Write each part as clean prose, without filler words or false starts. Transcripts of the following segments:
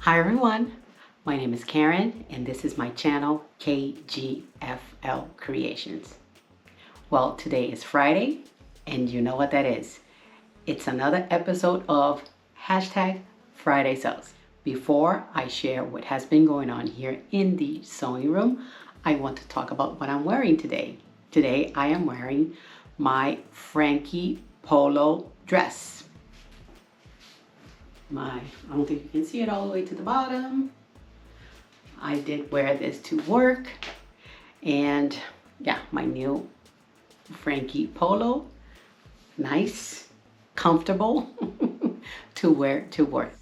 Hi everyone, my name is Karen and this is my channel KGFL Creations. Well, today is Friday and you know what that is. It's another episode of hashtag Friday Sews. Before I share what has been going on here in the sewing room, I want to talk about what I'm wearing today. Today I am wearing my Frankie polo dress. I don't think you can see it all the way to the bottom. I did wear this to work, and yeah, my new Frankie polo, nice, comfortable to wear to work.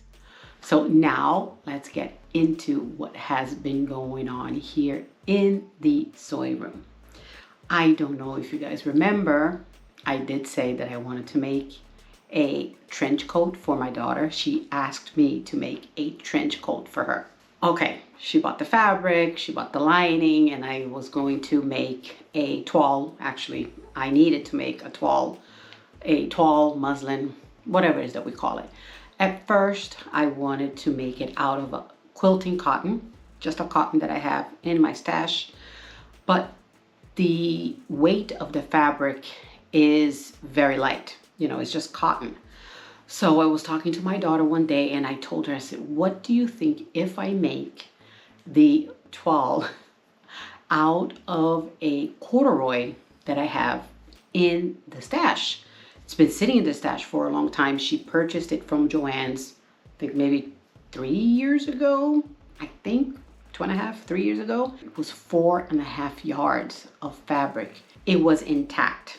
So now let's get into what has been going on here in the sewing room. I don't know if you guys remember, I did say that I wanted to make a trench coat for my daughter. She asked me to make a trench coat for her. Okay, she bought the fabric, she bought the lining, and I was going to make a toile. Actually, I needed to make a toile, muslin, whatever it is that we call it. At first, I wanted to make it out of a quilting cotton, just a cotton that I have in my stash. But the weight of the fabric is very light. You know, it's just cotton. So I was talking to my daughter one day and I told her, I said, what do you think if I make the toile out of a corduroy that I have in the stash? It's been sitting in the stash for a long time. She purchased it from Joann's, I think maybe 3 years ago. I think 2.5, 3 years ago. It was 4.5 yards of fabric. It was intact.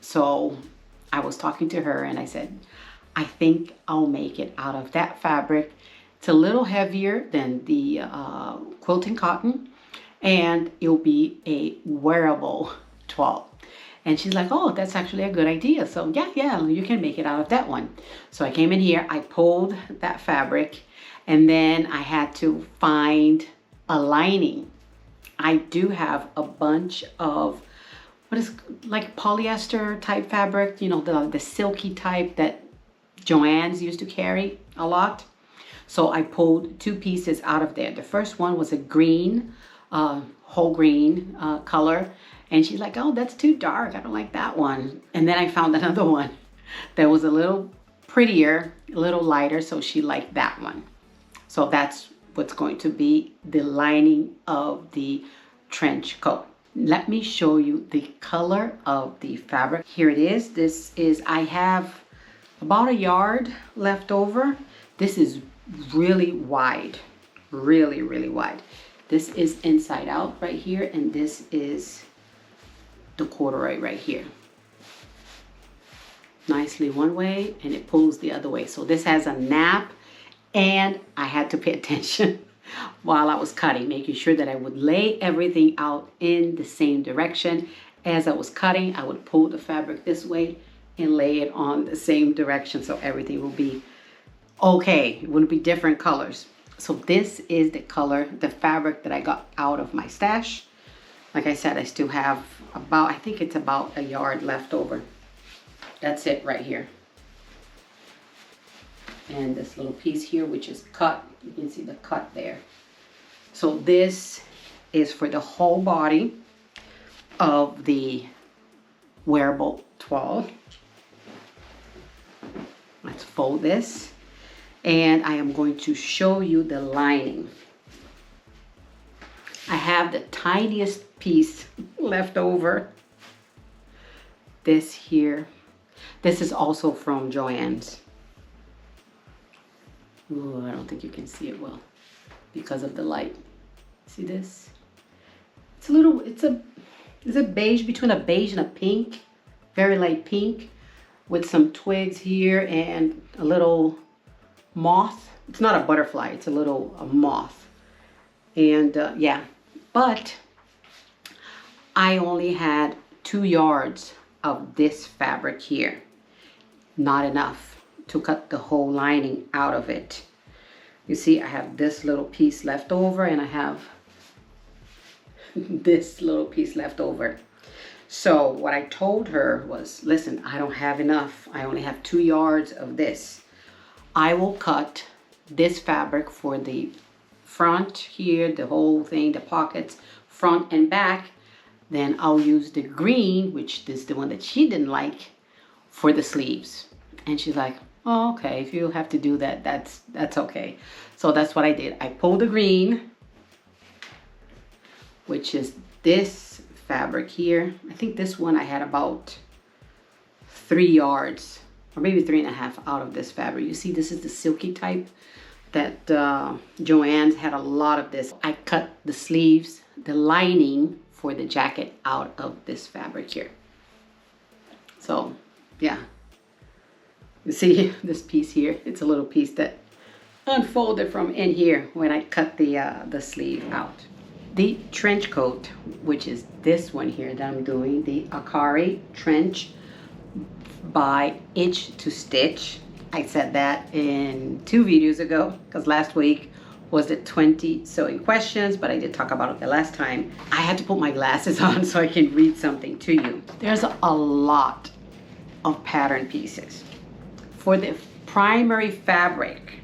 So I was talking to her and I said, I think I'll make it out of that fabric. It's a little heavier than the quilting cotton and it'll be a wearable toile. And she's like, oh, that's actually a good idea. So yeah, you can make it out of that one. So I came in here, I pulled that fabric, and then I had to find a lining. I do have a bunch of what is like polyester type fabric, you know, the silky type that Joann's used to carry a lot. So I pulled 2 pieces out of there. The first one was a green, whole green color. And she's like, oh, that's too dark. I don't like that one. And then I found another one that was a little prettier, a little lighter. So she liked that one. So that's what's going to be the lining of the trench coat. Let me show you the color of the fabric. Here it is. This is, I have about 1 yard left over. This is really wide, really wide. This is inside out right here, and this is the corduroy right here. Nicely one way, and it pulls the other way. So this has a nap, and I had to pay attention while I was cutting, making sure that I would lay everything out in the same direction. As I was cutting, I would pull the fabric this way and lay it on the same direction so everything will be okay. It wouldn't be different colors. So this is the color, the fabric that I got out of my stash. Like I said, I still have about, I think it's about 1 yard left over. That's it right here. And this little piece here, which is cut, you can see the cut there. So this is for the whole body of the wearable toile. Let's fold this, and I am going to show you the lining. I have the tiniest piece left over. This here, this is also from Joann's. Ooh, I don't think you can see it well because of the light. See this? It's a little, it's a beige, between a beige and a pink, very light pink, with some twigs here and a little moth. It's not a butterfly, it's a moth. And yeah, but I only had 2 yards of this fabric here. Not enough to cut the whole lining out of it. You see, I have this little piece left over, and I have this little piece left over. So what I told her was, listen, I don't have enough. I only have 2 yards of this. I will cut this fabric for the front here, the whole thing, the pockets, front and back, then I'll use the green, which is the one that she didn't like, for the sleeves. And she's like, oh, okay, if you have to do that, that's okay. So that's what I did. I pulled the green, which is this fabric here. I think this one I had about 3 yards or maybe 3.5 out of this fabric. You see, this is the silky type that Joann's had a lot of this. I cut the sleeves, the lining for the jacket out of this fabric here. So yeah, you see this piece here, it's a little piece that unfolded from in here when I cut the sleeve out. The trench coat, which is this one here that I'm doing, the Acari Trench by Itch to Stitch. I said that in 2 videos ago because last week was the 20 sewing questions, but I did talk about it the last time. I had to put my glasses on so I can read something to you. There's a lot of pattern pieces. For the primary fabric,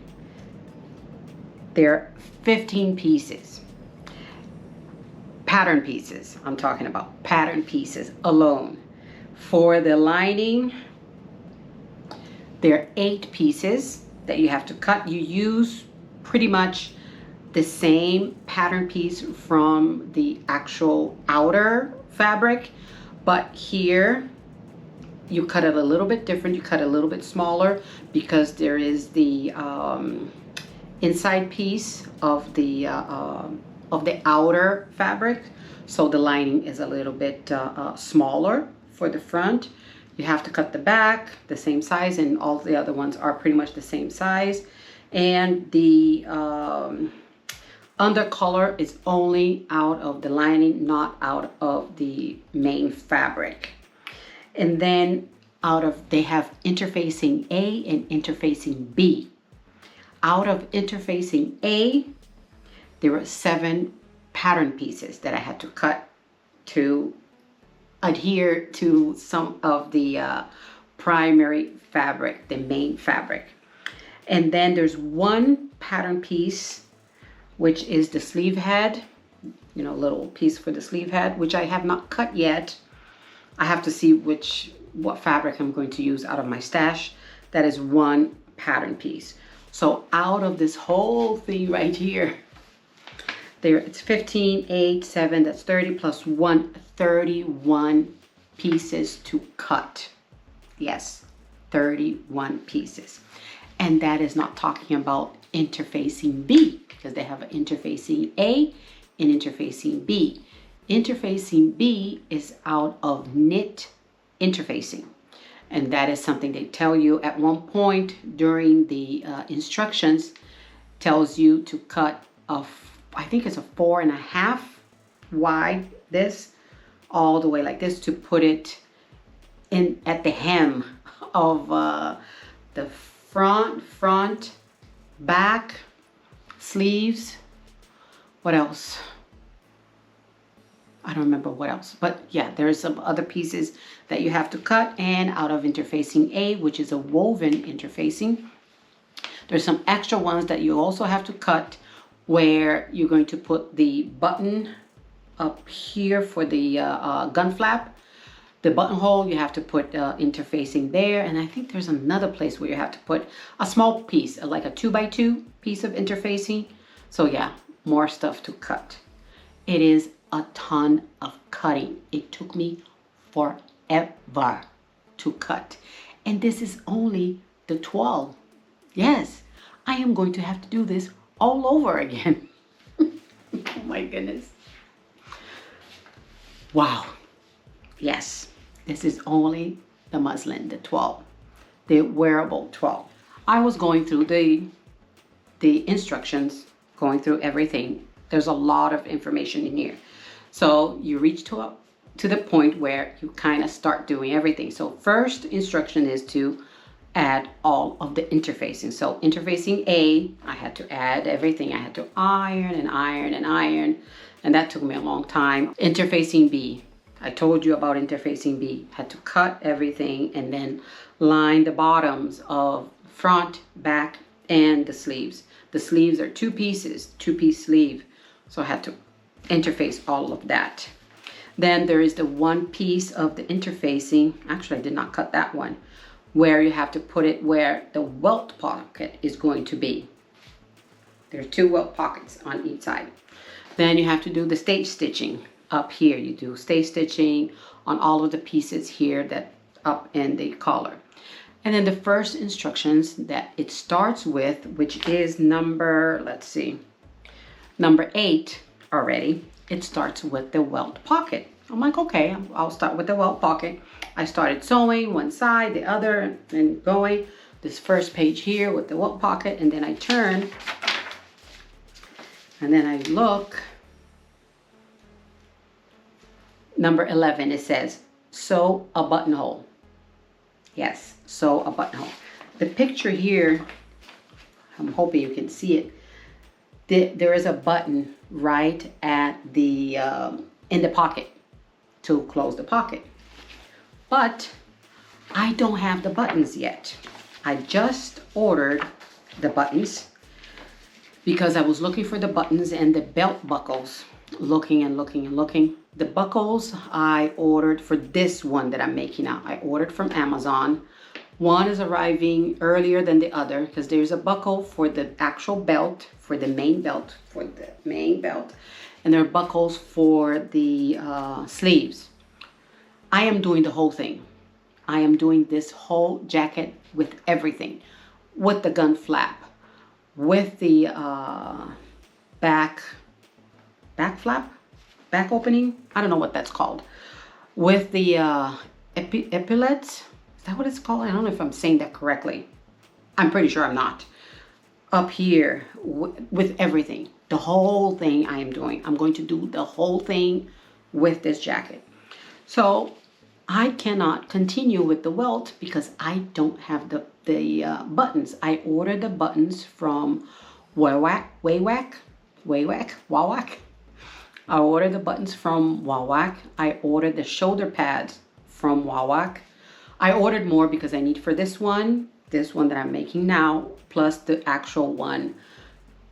there are 15 pieces. Pattern pieces, I'm talking about pattern pieces alone. For the lining, there are 8 pieces that you have to cut. You use pretty much the same pattern piece from the actual outer fabric, but here you cut it a little bit different. You cut it a little bit smaller because there is the inside piece of the outer fabric, so the lining is a little bit smaller for the front. You have to cut the back the same size, and all the other ones are pretty much the same size. And the under color is only out of the lining, not out of the main fabric. And then they have interfacing A and interfacing B. Out of interfacing A, there were 7 pattern pieces that I had to cut to adhere to some of the primary fabric, the main fabric. And then there's 1 pattern piece, which is the sleeve head, you know, little piece for the sleeve head, which I have not cut yet. I have to see what fabric I'm going to use out of my stash. That is 1 pattern piece. So out of this whole thing right here, it's 15, 8, 7, that's 30 plus 1, 31 pieces to cut. Yes, 31 pieces. And that is not talking about interfacing B, because they have interfacing A and interfacing B. Interfacing B is out of knit interfacing. And that is something they tell you at one point during the instructions, tells you to cut I think it's a 4.5 wide, this all the way like this, to put it in at the hem of the front, back, sleeves. What else? I don't remember what else, but yeah, there's some other pieces that you have to cut. And out of interfacing A, which is a woven interfacing, there's some extra ones that you also have to cut, where you're going to put the button up here for the gun flap. The buttonhole, you have to put interfacing there. And I think there's another place where you have to put a small piece, like a 2x2 piece of interfacing. So yeah, more stuff to cut. It is a ton of cutting. It took me forever to cut. And this is only the 12. Yes, I am going to have to do this all over again. Oh my goodness. Wow. Yes, this is only the muslin, the 12, the wearable 12. I was going through the instructions, going through everything. There's a lot of information in here. So you reach to the point where you kind of start doing everything. So first instruction is to add all of the interfacing. So interfacing A, I had to add everything. I had to iron and iron and iron, and that took me a long time. Interfacing B, I told you about interfacing B. Had to cut everything and then line the bottoms of front, back, and the sleeves. The sleeves are 2 pieces, 2-piece sleeve. So I had to interface all of that. Then there is the 1 piece of the interfacing. Actually, I did not cut that one, where you have to put it where the welt pocket is going to be. There are 2 welt pockets on each side. Then you have to do the stage stitching up here. You do stage stitching on all of the pieces here that up in the collar. And then the first instructions that it starts with, which is number, let's see, number 8 already, it starts with the welt pocket. I'm like, okay, I'll start with the welt pocket. I started sewing one side, the other, and going. This first page here with the welt pocket, and then I turn, and then I look. Number 11, it says, sew a buttonhole. Yes, sew a buttonhole. The picture here, I'm hoping you can see it. There is a button right at the in the pocket to close the pocket. But I don't have the buttons yet. I just ordered the buttons because I was looking for the buttons and the belt buckles. Looking and looking and looking. The buckles I ordered for this one that I'm making now. I ordered from Amazon. One is arriving earlier than the other because there's a buckle for the actual belt, for the main belt, and there are buckles for the sleeves. I am doing the whole thing. I am doing this whole jacket with everything, with the gun flap, with the back flap, back opening. I don't know what that's called. With the epaulets. Is that what it's called? I don't know if I'm saying that correctly. I'm pretty sure I'm not. Up here with everything. The whole thing I am doing. I'm going to do the whole thing with this jacket. So I cannot continue with the welt because I don't have the buttons. I ordered the buttons from Wawak. I ordered the buttons from Wawak. I ordered the shoulder pads from Wawak. I ordered more because I need for this one that I'm making now, plus the actual one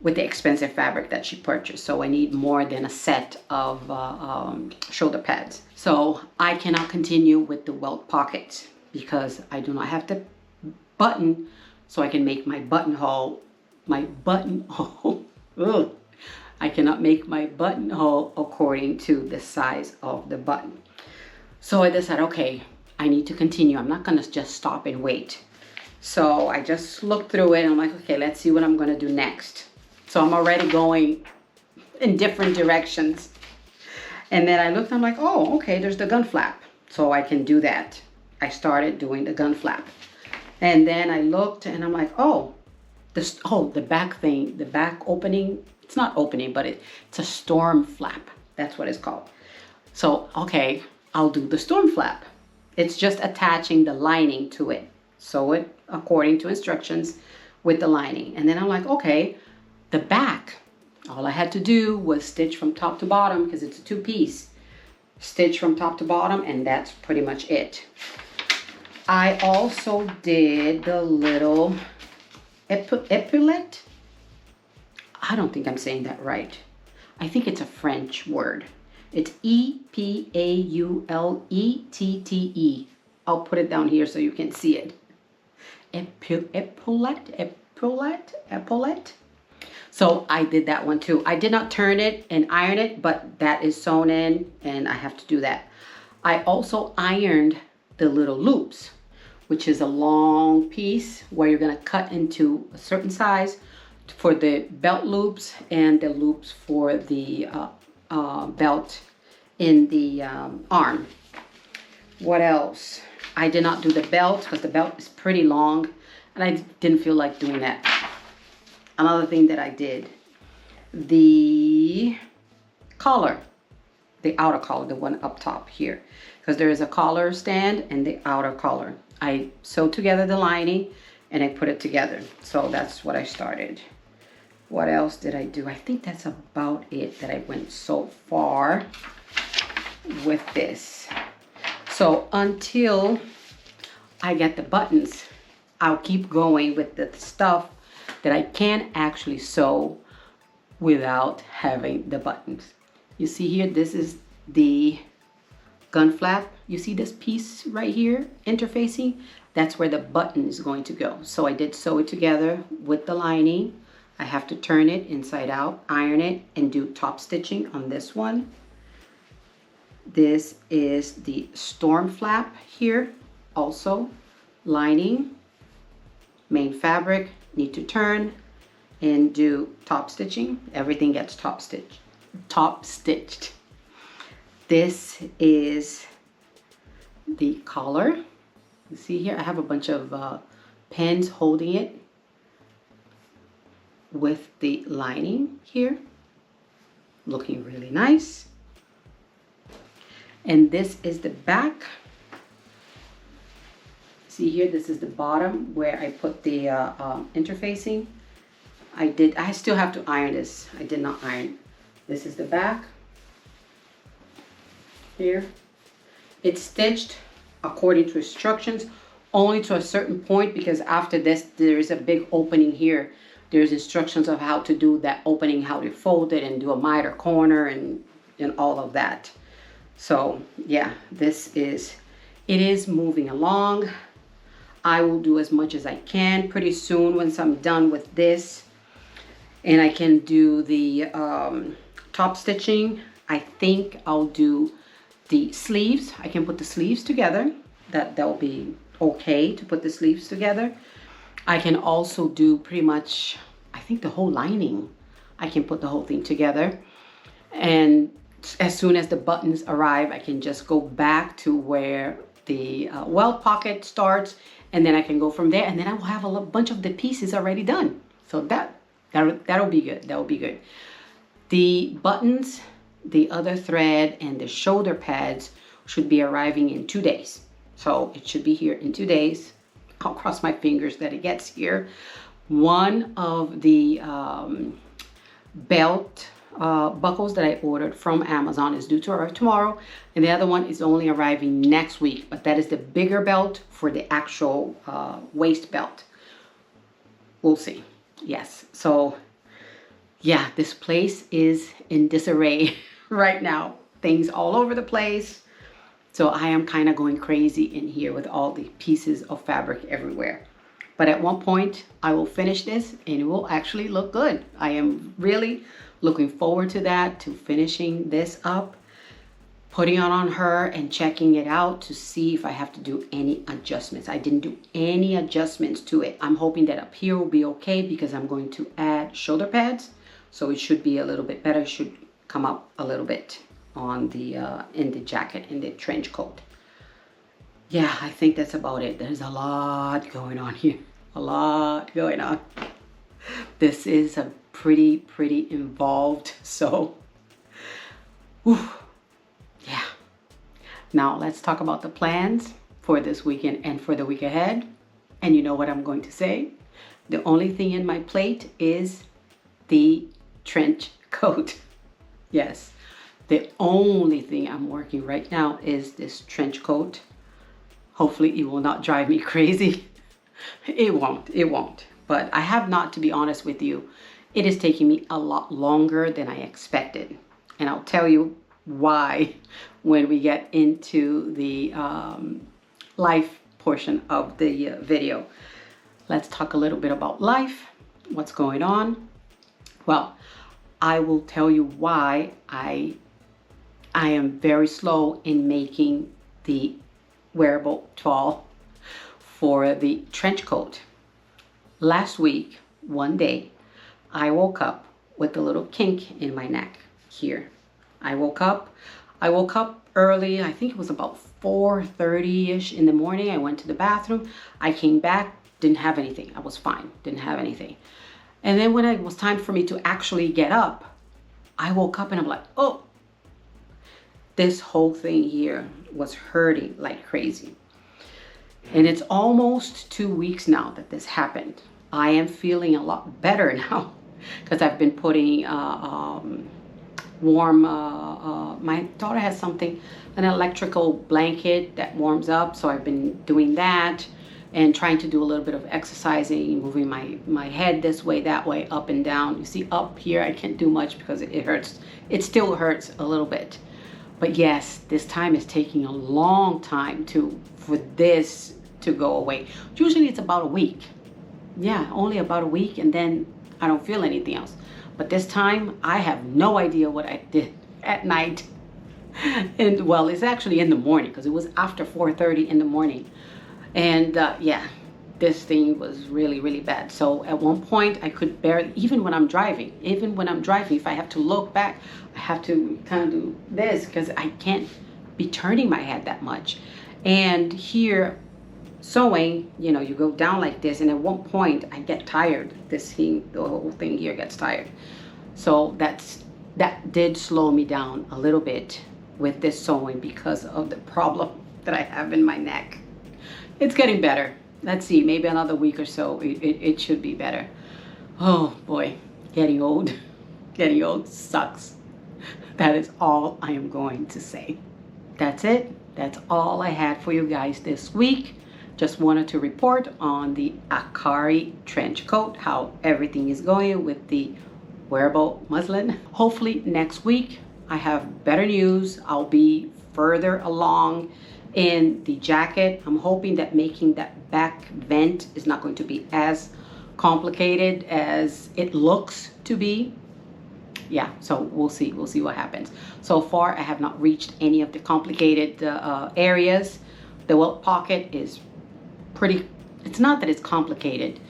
with the expensive fabric that she purchased. So I need more than a set of shoulder pads. So I cannot continue with the welt pockets because I do not have the button so I can make my buttonhole. Ugh. I cannot make my buttonhole according to the size of the button. So I decided, okay, I need to continue. I'm not gonna just stop and wait. So I just looked through it and I'm like, okay, let's see what I'm gonna do next. So I'm already going in different directions. And then I looked, I'm like, oh, okay, there's the gun flap. So I can do that. I started doing the gun flap. And then I looked and I'm like, oh, the back thing, the back opening, it's not opening, but it's a storm flap. That's what it's called. So, okay, I'll do the storm flap. It's just attaching the lining to it. Sew it according to instructions with the lining. And then I'm like, okay, the back. All I had to do was stitch from top to bottom because it's a 2-piece. Stitch from top to bottom, and that's pretty much it. I also did the little epaulet. I don't think I'm saying that right. I think it's a French word. It's E-P-A-U-L-E-T-T-E. I'll put it down here so you can see it. Epaulet. So I did that one too. I did not turn it and iron it, but that is sewn in and I have to do that. I also ironed the little loops, which is a long piece where you're gonna cut into a certain size for the belt loops and the loops for the belt in the arm. What else? I did not do the belt because the belt is pretty long and I didn't feel like doing that. Another thing that I did, the collar, the outer collar, the one up top here, because there is a collar stand and the outer collar. I sewed together the lining and I put it together. So that's what I started. What else did I do? I think that's about it that I went so far with this. So until I get the buttons, I'll keep going with the stuff that I can actually sew without having the buttons. You see here, this is the gun flap. You see this piece right here interfacing? That's where the button is going to go. So I did sew it together with the lining. I have to turn it inside out, iron it, and do top stitching on this one. This is the storm flap here, also lining, main fabric, need to turn and do top stitching. Everything gets top stitched. This is the collar. You see here, I have a bunch of pins holding it with the lining here, looking really nice. And this is the back. See here, this is the bottom where I put the interfacing. I still have to iron this. I did not iron. This is the back here. It's stitched according to instructions, only to a certain point, because after this there is a big opening here. There's instructions of how to do that opening, how to fold it and do a miter corner and all of that. So yeah, it is moving along. I will do as much as I can. Pretty soon, once I'm done with this and I can do the top stitching, I think I'll do the sleeves. I can put the sleeves together. That'll be okay to put the sleeves together. I can also do pretty much, I think, the whole lining. I can put the whole thing together. And as soon as the buttons arrive, I can just go back to where the welt pocket starts, and then I can go from there, and then I will have a bunch of the pieces already done. So that'll be good. That'll be good. The buttons, the other thread, and the shoulder pads should be arriving in 2 days. So it should be here in 2 days. I'll cross my fingers that it gets here. One of the belt buckles that I ordered from Amazon is due to arrive tomorrow, and the other one is only arriving next week, but that is the bigger belt for the actual waist belt. We'll see. Yes, so yeah, this place is in disarray right now. Things all over the place. So I am kind of going crazy in here with all the pieces of fabric everywhere. But at one point, I will finish this and it will actually look good. I am really looking forward to that, to finishing this up, putting it on her and checking it out to see if I have to do any adjustments. I didn't do any adjustments to it. I'm hoping that up here will be okay because I'm going to add shoulder pads. So it should be a little bit better. It should come up a little bit on the in the jacket, in the trench coat. Yeah, I think that's about it. There's a lot going on here. A lot going on. This is a pretty involved, so whew, yeah. Now let's talk about the plans for this weekend and for the week ahead. And you know what I'm going to say? The only thing in my plate is the trench coat. Yes. The only thing I'm working right now is this trench coat. Hopefully it will not drive me crazy. It won't. But I have not, to be honest with you, it is taking me a lot longer than I expected. And I'll tell you why when we get into the life portion of the video. Let's talk a little bit about life, what's going on. Well, I will tell you why I am very slow in making the wearable toile for the trench coat. Last week, one day, I woke up with a little kink in my neck here. I woke up early. I think it was about 4:30-ish in the morning. I went to the bathroom. I came back, didn't have anything. I was fine, didn't have anything. And then when it was time for me to actually get up, I woke up and I'm like, oh, this whole thing here was hurting like crazy. And it's almost 2 weeks now that this happened. I am feeling a lot better now because I've been putting warm, my daughter has something, an electrical blanket that warms up. So I've been doing that. and trying to do a little bit of exercising, moving my head this way, that way, up and down. You see up here, I can't do much because it hurts. It still hurts a little bit. But yes, this time is taking a long time for this to go away. Usually it's about a week. Yeah, only about a week, and then I don't feel anything else. But this time, I have no idea what I did at night. And well, it's actually in the morning, because it was after 4:30 in the morning. And yeah, this thing was really, really bad. So at one point I could barely, even when I'm driving, if I have to look back, I have to kind of do this because I can't be turning my head that much. And here sewing, you know, you go down like this, and at one point I get tired. This thing, the whole thing here gets tired. So that did slow me down a little bit with this sewing because of the problem that I have in my neck. It's getting better. Let's see, maybe another week or so, it should be better. Oh boy, getting old sucks. That is all I am going to say. That's it. That's all I had for you guys this week. Just wanted to report on the Acari Trench Coat, how everything is going with the wearable muslin. Hopefully next week I have better news. I'll be further along in the jacket. I'm hoping that making that back vent is not going to be as complicated as it looks to be. Yeah, so we'll see what happens. So far I have not reached any of the complicated areas. The welt pocket is pretty, it's not that it's complicated.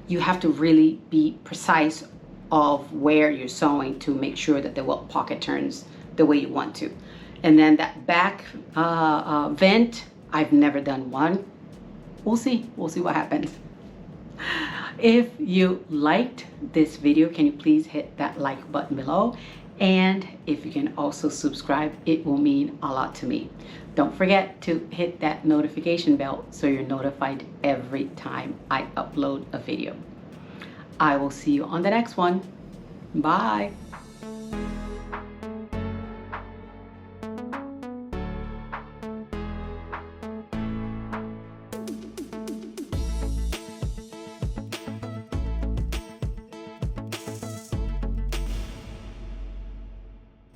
You have to really be precise of where you're sewing to make sure that the welt pocket turns the way you want to. And then that back vent, I've never done one. We'll see what happens. If you liked this video, can you please hit that like button below? And if you can also subscribe, it will mean a lot to me. Don't forget to hit that notification bell so you're notified every time I upload a video. I will see you on the next one. Bye.